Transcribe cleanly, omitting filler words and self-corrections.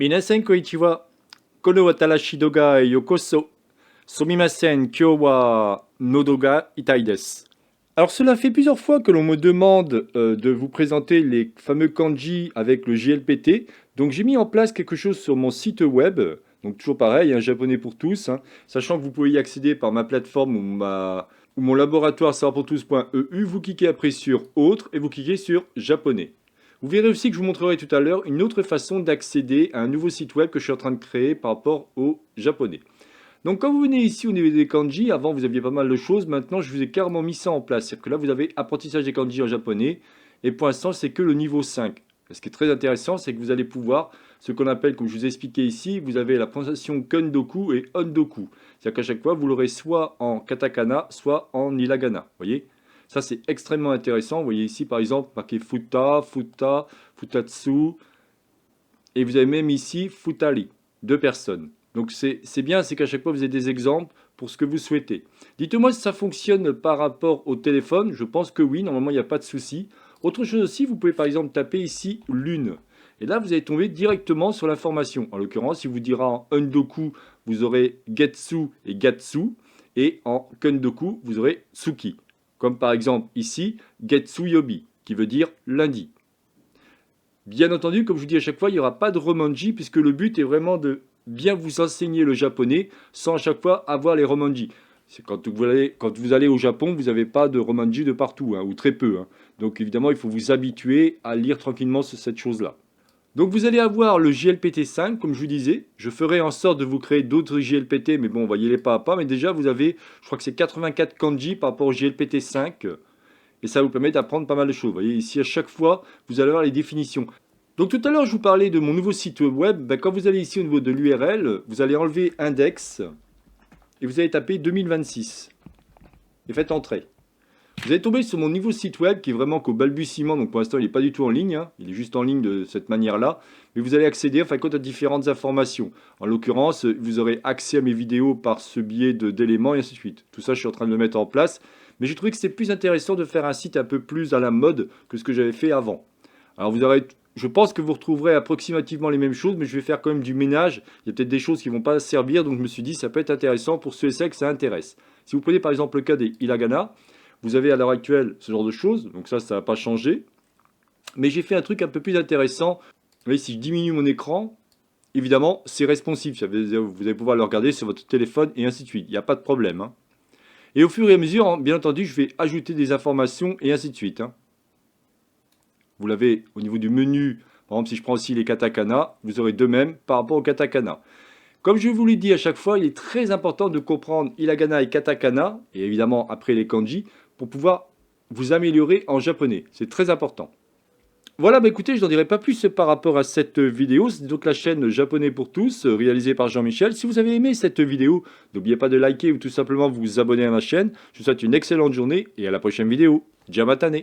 Minasen konnichiwa. Kono wa Tarashi doga yokoso. Sumimasen, kyo wa nodo ga itai desu. Alors cela fait plusieurs fois que l'on me demande de vous présenter les fameux kanji avec le JLPT. Donc j'ai mis en place quelque chose sur mon site web. Donc toujours pareil, un japonais pour tous, hein, sachant que vous pouvez y accéder par ma plateforme ou mon laboratoire savorpourtous.eu. Vous cliquez après sur autre et vous cliquez sur japonais. Vous verrez aussi que je vous montrerai tout à l'heure une autre façon d'accéder à un nouveau site web que je suis en train de créer par rapport au japonais. Donc quand vous venez ici au niveau des kanji, avant vous aviez pas mal de choses, maintenant je vous ai carrément mis ça en place. C'est-à-dire que là vous avez apprentissage des kanji en japonais, et pour l'instant c'est que le niveau 5. Ce qui est très intéressant, c'est que vous allez pouvoir, ce qu'on appelle, comme je vous ai expliqué ici, vous avez la prononciation Kundoku et Ondoku. C'est-à-dire qu'à chaque fois vous l'aurez soit en katakana, soit en hiragana. Vous voyez? Ça c'est extrêmement intéressant. Vous voyez ici par exemple marqué futa, futa, futatsu, et vous avez même ici futari, deux personnes. Donc c'est bien, c'est qu'à chaque fois vous avez des exemples pour ce que vous souhaitez. Dites-moi si ça fonctionne par rapport au téléphone. Je pense que oui, normalement il n'y a pas de souci. Autre chose aussi, vous pouvez par exemple taper ici lune. Et là vous allez tomber directement sur l'information. En l'occurrence, il vous dira en Undoku, vous aurez Getsu et Gatsu. Et en Kundoku, vous aurez Tsuki. Comme par exemple ici, Getsu Yobi, qui veut dire lundi. Bien entendu, comme je vous dis à chaque fois, il n'y aura pas de romanji, puisque le but est vraiment de bien vous enseigner le japonais sans à chaque fois avoir les romanji. C'est quand vous allez au Japon, vous n'avez pas de romanji de partout, hein, ou très peu. Hein. Donc évidemment, il faut vous habituer à lire tranquillement cette chose-là. Donc vous allez avoir le JLPT 5, comme je vous disais. Je ferai en sorte de vous créer d'autres JLPT, mais bon, on va y aller pas à pas. Mais déjà, vous avez, je crois que c'est 84 kanji par rapport au JLPT 5. Et ça vous permet d'apprendre pas mal de choses. Vous voyez, ici, à chaque fois, vous allez avoir les définitions. Donc tout à l'heure, je vous parlais de mon nouveau site web. Ben, quand vous allez ici au niveau de l'URL, vous allez enlever index et vous allez taper 2026. Et faites entrer. Vous allez tomber sur mon nouveau site web qui est vraiment qu'au balbutiement. Donc pour l'instant, il n'est pas du tout en ligne. Hein. Il est juste en ligne de cette manière-là. Mais vous allez accéder, enfin, à différentes informations. En l'occurrence, vous aurez accès à mes vidéos par ce biais d'éléments et ainsi de suite. Tout ça, je suis en train de le mettre en place. Mais j'ai trouvé que c'était plus intéressant de faire un site un peu plus à la mode que ce que j'avais fait avant. Alors vous aurez, je pense que vous retrouverez approximativement les mêmes choses, mais je vais faire quand même du ménage. Il y a peut-être des choses qui ne vont pas servir, donc je me suis dit ça peut être intéressant pour ceux et celles que ça intéresse. Si vous prenez par exemple le cas des hiragana, vous avez à l'heure actuelle ce genre de choses, donc ça ne va pas changer. Mais j'ai fait un truc un peu plus intéressant. Vous voyez, si je diminue mon écran, évidemment c'est responsif. Vous allez pouvoir le regarder sur votre téléphone et ainsi de suite. Il n'y a pas de problème. Hein. Et au fur et à mesure, bien entendu, je vais ajouter des informations et ainsi de suite. Hein. Vous l'avez au niveau du menu. Par exemple, si je prends aussi les katakana, vous aurez de même par rapport au katakana. Comme je vous l'ai dit à chaque fois, il est très important de comprendre hiragana et katakana, et évidemment après les kanji, pour pouvoir vous améliorer en japonais. C'est très important. Voilà, bah écoutez, je n'en dirai pas plus par rapport à cette vidéo. C'est donc la chaîne Japonais pour tous, réalisée par Jean-Michel. Si vous avez aimé cette vidéo, n'oubliez pas de liker ou tout simplement vous abonner à ma chaîne. Je vous souhaite une excellente journée et à la prochaine vidéo. Jamatane!